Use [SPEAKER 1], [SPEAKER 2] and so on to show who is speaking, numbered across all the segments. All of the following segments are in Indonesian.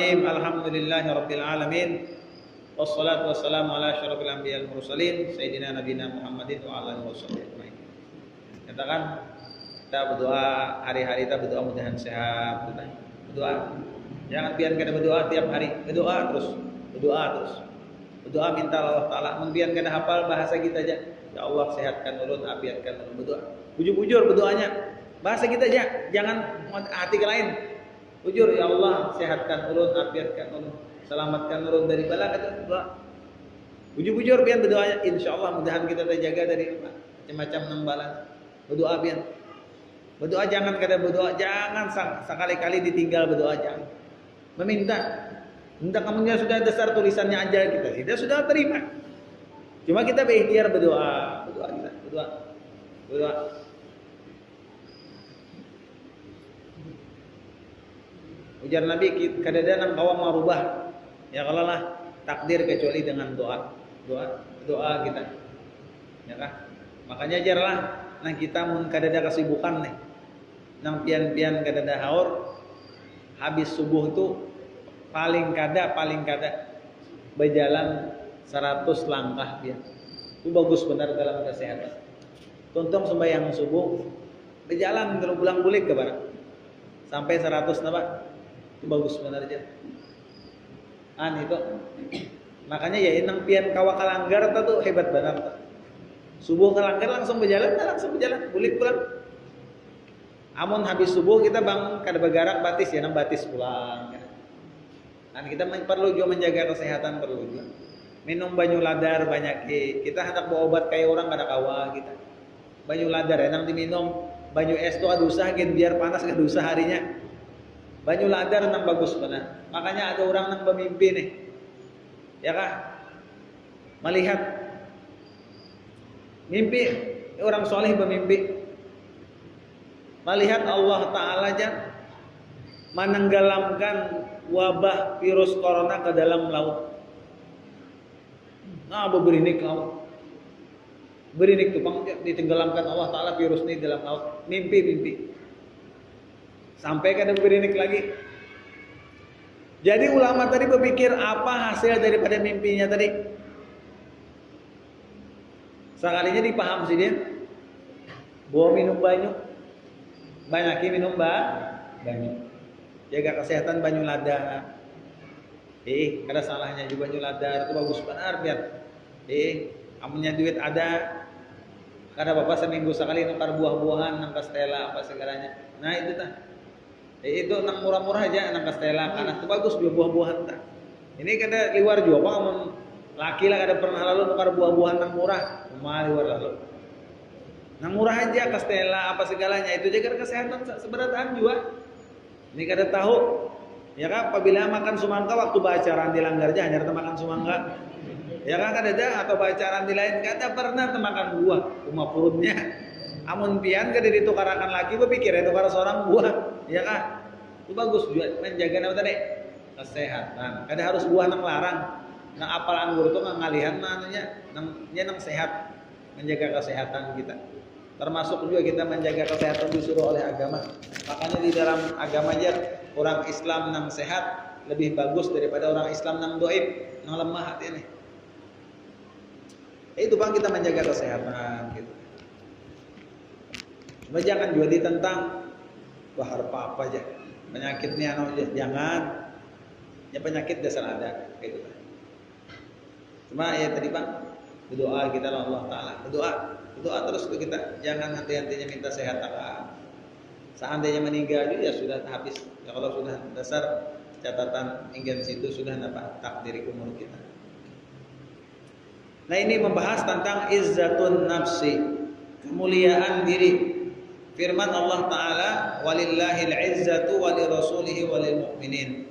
[SPEAKER 1] Bismillahirrahmanirrahim. Alhamdulillahirabbil alamin. Wassalatu wassalamu ala asyrofil anbiya'il mursalin sayyidina nabiyina Muhammadin wa ala alihi wasallam. Katakan kita berdoa hari-hari, kita berdoa mudahan sehat, berdoa. Jangan biarkan kita berdoa tiap hari, berdoa terus. Berdoa minta Allah Taala, membiarkan kita hafal bahasa kita aja. Ya Allah sehatkan ulun, afiatkan ulun, berdoa. Bujur-bujur berdoanya. Bahasa kita aja, jangan hati ke lain. Bujur, ya Allah sehatkan ulun, afiatkan ulun, selamatkan ulun dari bala, kata doa. Bujur-bujur biar berdoanya, insyaallah mudahan kita terjaga dari macam-macam nembala. Berdoa biar. Berdoa jangan kata berdoa, jangan sekali-kali ditinggal berdoa, jangan. Meminta. Minta kamunya sudah besar tulisannya aja kita sudah terima. Cuma kita berikhtiar berdoa, berdoa. Ujar Nabi, kadang-kadang kawam merubah ya kalau lah takdir kecuali dengan doa kita, ya kah? Makanya jarlah nang kita mun kadada kesibukan nih, nang pian-pian kadada haur, habis subuh itu paling kada berjalan 100 langkah dia. Itu bagus benar dalam kesehatan. Tuntung sembahyang subuh berjalan kalau pulang-bulik ke barat sampai 100 napa? Itu bagus benar aja. Itu. Makanya ya inang pian kawa kalanggar tuh hebat benar. Subuh kalanggar langsung berjalan, bulik pulang. Amun habis subuh kita bangun kada bergerak batis ya nang batis pulang. Dan kita perlu juga menjaga kesehatan, perlu juga. Minum banyu ladar banyak kita hendak bawa obat kayak orang kada kawa kita. Banyu ladar enang diminum, banyu es tuh ada usah biar panas kada usah harinya. Banyu ladar nang bagus benar. Makanya ada orang nang bermimpi nih. Ya kah? Melihat mimpi orang soleh bermimpi. Melihat Allah Ta'ala aja menenggelamkan wabah virus corona ke dalam laut. Nah, berinik laut. Berinik tupang ditenggelamkan Allah Ta'ala virus ini dalam laut. Mimpi. Sampai kada berinik lagi. Jadi ulama tadi berpikir apa hasil daripada mimpinya tadi. Sekalinya dipaham sih dia. Bawa minum banyu. Banyaki minum banyu. Jaga kesehatan banyu ladar. Kada salahnya juga banyu ladar itu bagus benar biar. Amunnya duit ada. Kada bapak seminggu sekali nukar buah-buahan nang kastela apa segalanya. Nah itu tah. Itu nang murah-murah aja nang kastela karena itu bagus buah-buahan tah. Ini kada liwar juga apa amun laki lah kada pernah lalu nukar buah-buahan nang murah. Cuma liwar lalu. Nang murah aja kastela apa segalanya itu jaga kesehatan seberatan juga. Ini kada tahu. Ya kan apabila makan sumangka waktu baacaran dilanggar aja hanya makan sumangka. Ya kan kada ada atau baacaran di lain kada pernah makan buah cuma perutnya. Amun pian kada ditukarakan lagi berpikir itu karena seorang buah. Ya kan? Itu bagus juga menjaga nama tadi kesehatan. Kada harus buah nang larang. Nang apal anggur itu nang ngalihan manunya nang sehat, menjaga kesehatan kita. Termasuk juga kita menjaga kesehatan disuruh oleh agama. Makanya di dalam agama aja orang Islam nang sehat lebih bagus daripada orang Islam nang doib, nang lemah hati ini. Itu bang kita menjaga kesehatan gitu. Cuma jangan juga ditentang bahar apa aja. Penyakitnya jangan. Ya penyakit dasar ada gitu. Cuma ya tadi bang berdoa kita Allah Ta'ala. Berdoa terus kita. Jangan henti-hentinya minta sehat apa. Seandainya meninggal ya sudah habis. Ya kalau sudah dasar catatan hingga situ sudah takdir umur kita. Nah ini membahas tentang izzatun nafsi, kemuliaan diri. Firman Allah Ta'ala, walillahil izzatu walirasulihi walil mu'minin.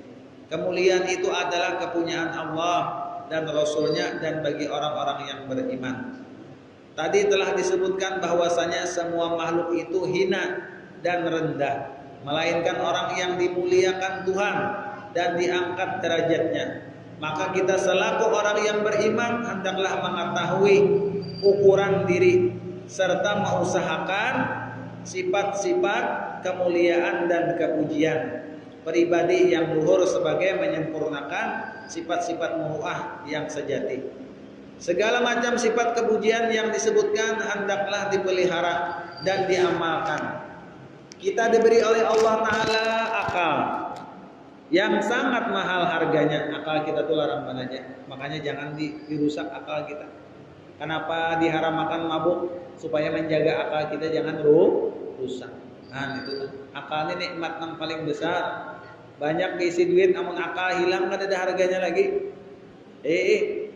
[SPEAKER 1] Kemuliaan itu adalah kepunyaan Allah dan Rasulnya dan bagi orang-orang yang beriman. Tadi telah disebutkan bahwasanya semua makhluk itu hina dan rendah, melainkan orang yang dimuliakan Tuhan dan diangkat derajatnya. Maka kita selaku orang yang beriman hendaklah mengetahui ukuran diri serta mengusahakan sifat-sifat kemuliaan dan kepujian. pribadi yang luhur sebagai menyempurnakan sifat-sifat muruah yang sejati. Segala macam sifat kepujian yang disebutkan hendaklah dipelihara dan diamalkan. Kita diberi oleh Allah Ta'ala akal yang sangat mahal harganya. Akal kita tuh larang banget, makanya jangan dirusak akal kita. Kenapa diharamkan mabuk? Supaya menjaga akal kita jangan rusak. Nah itu tuh. Akal ini nikmat yang paling besar. Banyak diisi duit, amun akal hilang kan ada harganya lagi.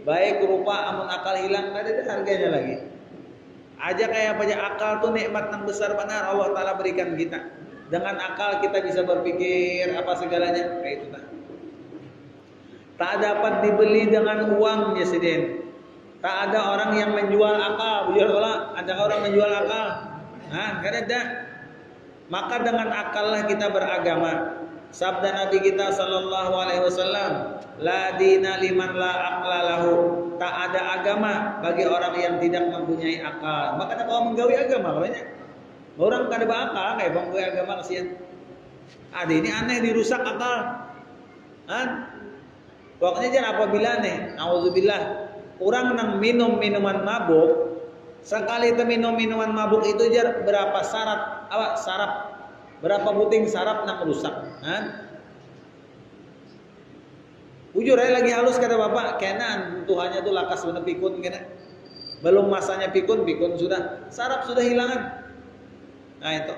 [SPEAKER 1] Baik rupa, amun akal hilang kan ada harganya lagi. Aja kayak apa aja, akal tuh nikmat yang besar benar Allah Ta'ala berikan kita. Dengan akal kita bisa berpikir apa segalanya. Kayak itu tak dapat dibeli dengan uang ya sidin. Tak ada orang yang menjual akal. Ada orang menjual akal? Nah, kan ada. Maka dengan akallah kita beragama. Sabda Nabi kita sallallahu alaihi wasallam, la dina liman la aqla lahu. Tak ada agama bagi orang yang tidak mempunyai akal. Maka kalau menggawi agama banyak. Orang kada berakal kayak menggawi agama kasihan. Ada ini aneh dirusak akal. Pokoknya jangan apabila nih, auzubillah, orang nang minum minuman mabuk, sekali minum minuman mabuk itu jar berapa sarap, berapa puting sarap nang rusak. Ujur aja lagi halus kata bapak, kenan Tuhannya tuh lakas bener pikun kena. Belum masanya pikun sudah, sarap sudah hilangan. Nah itu.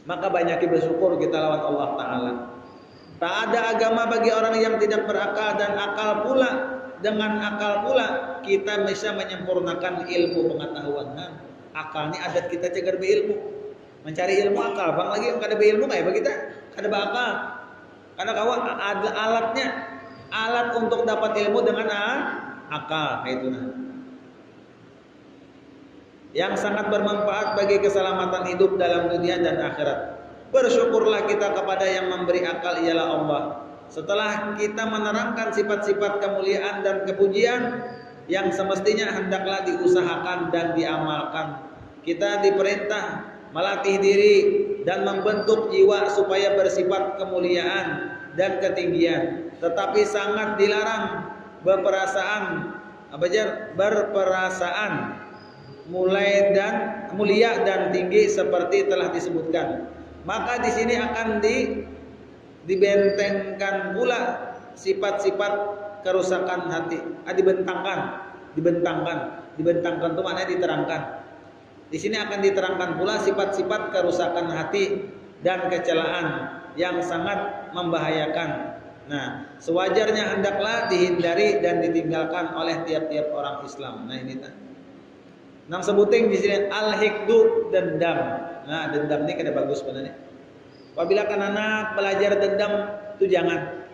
[SPEAKER 1] Maka banyak bersyukur kita lawan Allah Ta'ala. Tak ada agama bagi orang yang tidak berakal, dan akal pula, dengan akal pula kita bisa menyempurnakan ilmu pengetahuan. Akal ini adat kita cegar berilmu. Mencari ilmu akal, bang lagi yang kada berilmu kayak begitu, kada berakal. Karena kawan ada alatnya, alat untuk dapat ilmu dengan akal, itu yang sangat bermanfaat bagi keselamatan hidup dalam dunia dan akhirat. Bersyukurlah kita kepada yang memberi akal, ialah Allah. Setelah kita menerangkan sifat-sifat kemuliaan dan kepujian yang semestinya hendaklah diusahakan dan diamalkan, kita diperintah melatih diri dan membentuk jiwa supaya bersifat kemuliaan dan ketinggian. Tetapi sangat dilarang berperasaan mulia dan tinggi seperti telah disebutkan. Maka di sini akan dibentengkan pula sifat-sifat kerusakan hati. Dibentangkan itu maknanya diterangkan. Di sini akan diterangkan pula sifat-sifat kerusakan hati dan kecelaan yang sangat membahayakan. Nah, sewajarnya hendaklah dihindari dan ditinggalkan oleh tiap-tiap orang Islam. Nah, ini nang sebuting di sini al-hikdu, dendam. Nah, dendam ini kada bagus sebenarnya. Apabila kan anak belajar dendam itu jangan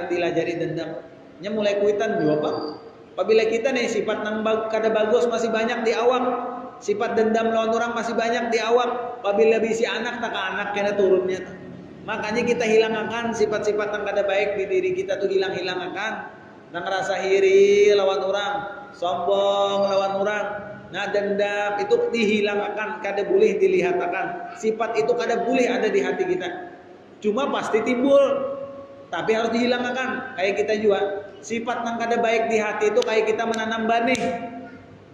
[SPEAKER 1] dilajari dendam. Nya mulai kuitan juga Pak. Apabila kita nih sifat nang kada bagus masih banyak di awak, sifat dendam lawan orang masih banyak di awak. Apabila bisi anak tak anak kena turunnya. Makanya kita hilangkan sifat-sifat yang kada baik di diri kita tuh hilang-hilangakan. Nang rasa iri lawan orang, sombong lawan orang. Nah, dendam itu dihilangkan, kada boleh dilihatkan. Sifat itu kada boleh ada di hati kita. Cuma pasti timbul, tapi harus dihilangkan. Kayak kita juga, sifat nang kada baik di hati itu kayak kita menanam benih.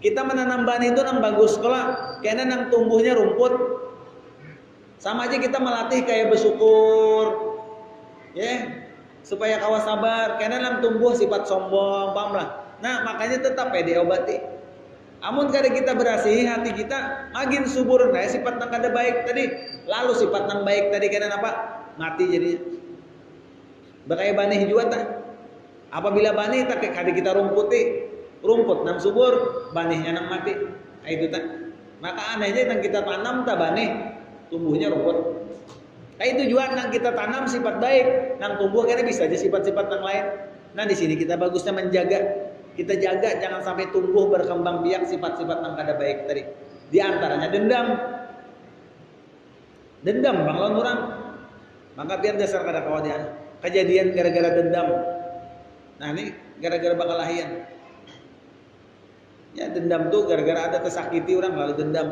[SPEAKER 1] Kita menanam benih itu nang bagus sekolah, karena nang tumbuhnya rumput. Sama aja kita melatih kayak bersyukur, ya. Supaya kawas sabar, karena nang tumbuh sifat sombong, paham lah. Nah, makanya tetap diobati. Amun kada kita berasih hati kita, makin subur. Nah, sifat nang kada baik tadi, lalu sifat nang baik tadi karena apa? Mati jadinya. Bakaya banih juga tak. Apabila banih tak kada kita rumputi, rumput nang subur, banihnya nang mati. Nah, itu tak. Maka anehnya nang kita tanam tak banih, tumbuhnya rumput. Nah, itu juga nang kita tanam sifat baik, nang tumbuh karena bisa aja sifat-sifat yang lain. Nah, di sini kita bagusnya menjaga. Kita jaga jangan sampai tumbuh berkembang biak sifat-sifat yang kada baik tadi. Di antaranya dendam. Dendam bang lawan orang. Maka biar dasar kada kawadian. Kejadian gara-gara dendam. Nah, ini gara-gara bakalahian. Ya, dendam tuh gara-gara ada tersakiti orang lalu dendam.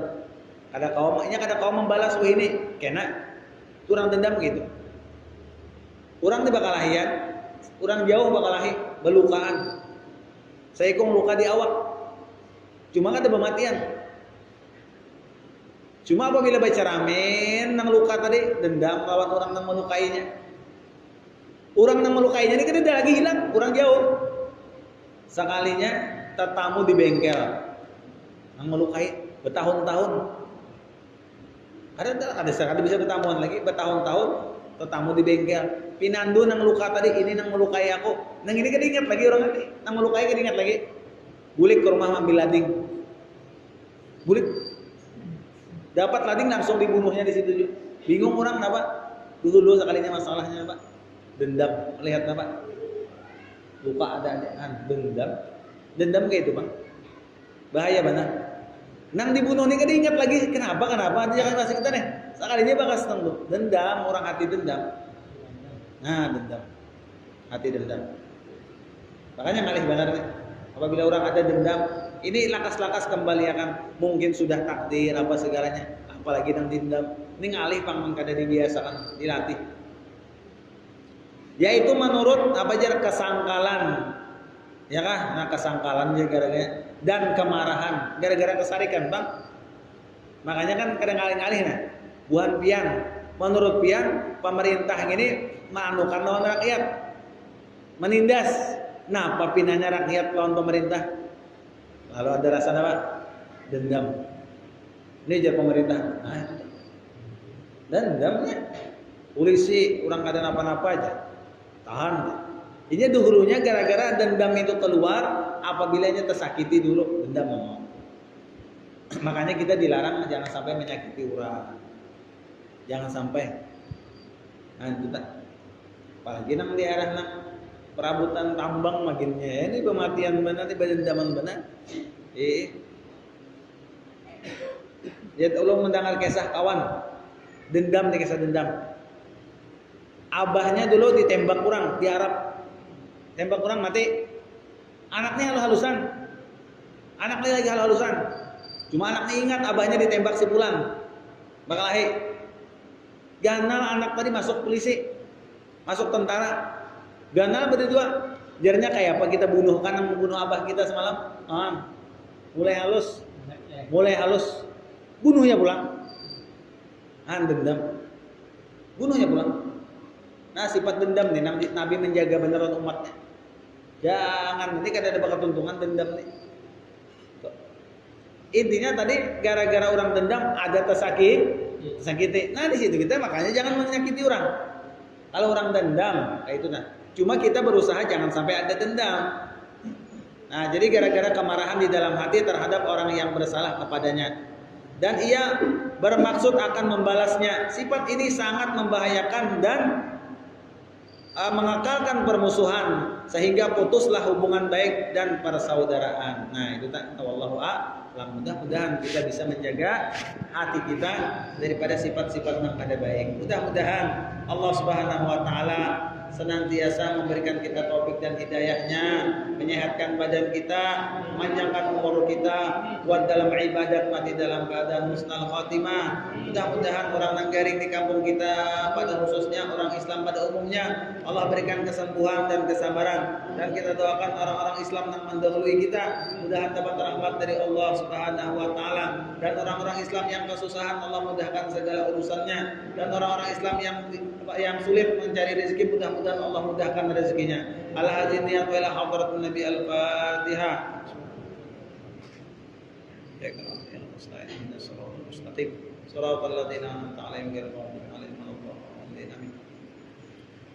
[SPEAKER 1] Kada kaum membalas ini kena kurang dendam gitu. Orang teh bakal lahian, orang jauh bakal lahi belukaan. Saikung luka di awak. Cuma kada bematian. Cuma apabila baca ramen nang luka tadi dendam lawan orang nang melukainya. Orang nang melukainya ini kada lagi hilang, orang jauh. Sekalinya tetamu di bengkel nang melukai bertahun-tahun. Ada bisa bertamuan lagi bertahun-tahun tetamu di bengkel. Pinandu nang luka tadi ini nang melukai aku. Nang ini kada ingat lagi orang ini. Nang melukai kada ingat lagi. Bulik ke rumah ambil lading. Bulik. Dapat lading langsung dibunuhnya di situ. Bingung orang kenapa? Dulu sekalinya masalahnya apa? Dendam. Lihat apa? Luka ada-adaan dendam. Dendam kayak itu, Bang. Bahaya benar. Nang dibunuh ini kada ingat lagi kenapa? Jangan masih kita nih. Sekalinya bakal seneng tuh. Dendam, orang hati dendam. Nah, dendam. Hati dendam. Makanya ngalih benar nih. Apabila orang ada dendam, ini lakas-lakas kembali akan mungkin sudah takdir apa segalanya. Apalagi nang dendam. Ini ngalih pang kada dibiasakan, dilatih. Yaitu menurut apa aja kesangkalan. Ya kah? Nah, kesangkalan ya gara-gara dan kemarahan gara-gara kesarikan, Bang. Makanya kan kadang ngalih-ngalih nah. Buan pian. Menurut pian, pemerintah ini manukan lawan rakyat. Menindas. Nah, apa pinanya rakyat lawan pemerintah? Lalu ada rasa apa? Dendam. Ini aja pemerintah. Nah, itu. Dendamnya. Polisi orang kada napa-napa aja. Tahan. Ini dulunya gara-gara dendam itu keluar apabila tersakiti dulu dendam mau. Makanya kita dilarang jangan sampai menyakiti orang. Jangan sampai. Nah, kita apalagi nang di arah nang perabutan tambang makinnya ini pematian benar di dendaman benar. Lihat ulun mendengar kisah kawan dendam nih kisah dendam. Abahnya dulu ditembak orang di Arab. Tembak orang mati. Anaknya halus-halusan. Anaknya lagi halus-halusan. Cuma anaknya ingat abahnya ditembak si pulang. Bakal lahir. Ganal anak tadi masuk polisi. Masuk tentara. Ganal berdua. Jarnya kayak apa kita bunuhkan yang membunuh abah kita semalam. Mulai halus. Bunuhnya pulang. Dendam. Bunuhnya pulang. Nah, sifat dendam nih Nabi menjaga beneran umatnya. Jangan nanti kan ada bakal tuntungan dendam nih. Intinya tadi gara-gara orang dendam ada tersakiti. Nah, di situ kita makanya jangan menyakiti orang. Kalau orang dendam, kayak itu nah. Cuma kita berusaha jangan sampai ada dendam. Nah, jadi gara-gara kemarahan di dalam hati terhadap orang yang bersalah kepadanya dan ia bermaksud akan membalasnya. Sifat ini sangat membahayakan dan mengekalkan permusuhan sehingga putuslah hubungan baik dan persaudaraan. Nah, itu tak wallahu a'lam. Mudah-mudahan kita bisa menjaga hati kita daripada sifat-sifat yang kada baik. Mudah-mudahan Allah Subhanahu wa taala senantiasa memberikan kita taufik dan hidayahnya, menyehatkan badan kita, memanjangkan umur kita, kuat dalam ibadat, mati dalam keadaan husnul khatimah. Mudah-mudahan orang Nanggaring di kampung kita, pada khususnya orang Islam pada umumnya, Allah berikan kesembuhan dan kesabaran. Dan kita doakan orang-orang Islam yang mendahului kita, mudahan dapat rahmat dari Allah Subhanahu wa taala. Dan orang-orang Islam yang kesusahan, Allah mudahkan segala urusannya. Dan orang-orang Islam yang sulit mencari rezeki, mudah-mudahan Allah mudahkan rezekinya. Al-hadzin niyat wa ila hadratun Nabi al-Fatihah. Ya kana ya mustaqim siratal mustaqim siratal ladzina an'amta 'alaihim ghairil maghdubi 'alaihim waladdallin. Amin.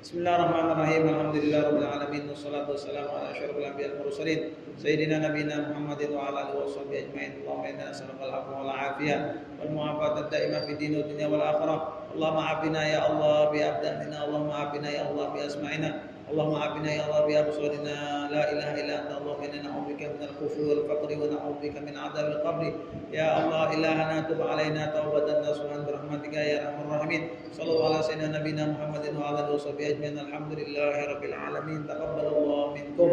[SPEAKER 1] Bismillahirrahmanirrahim. Alhamdulillahirabbil alamin wassalatu wassalamu ala asyrofil anbiya'i wal mursalin sayyidina nabiyina Muhammadin wa ala alihi washabbihi ajmain. Allahumma inna nas'aluka al-'afwa wal 'afiyah wal mu'afata ad-da'imah fid din wad dunya wal akhirah. Allahumma 'afina ya Allah bi abdanina, Allahumma 'afina ya Allah bi asma'ina, Allahumma 'afina ya Allah bi absarina. La ilaha illa anta Allahumma inna na'udzubika minal kufri wal faqri wa na'udzubika min 'adzabil qabri. Ya Allah ilahana tub 'alaina taubatan nasuhan bi rahmatika ya arhamar rahimin. Shallallahu ala sayyidina nabiyina Muhammadin wa ala alihi washabbihi ajmain. Alhamdulillahirabbil alamin. Taqabbalallahu minkum.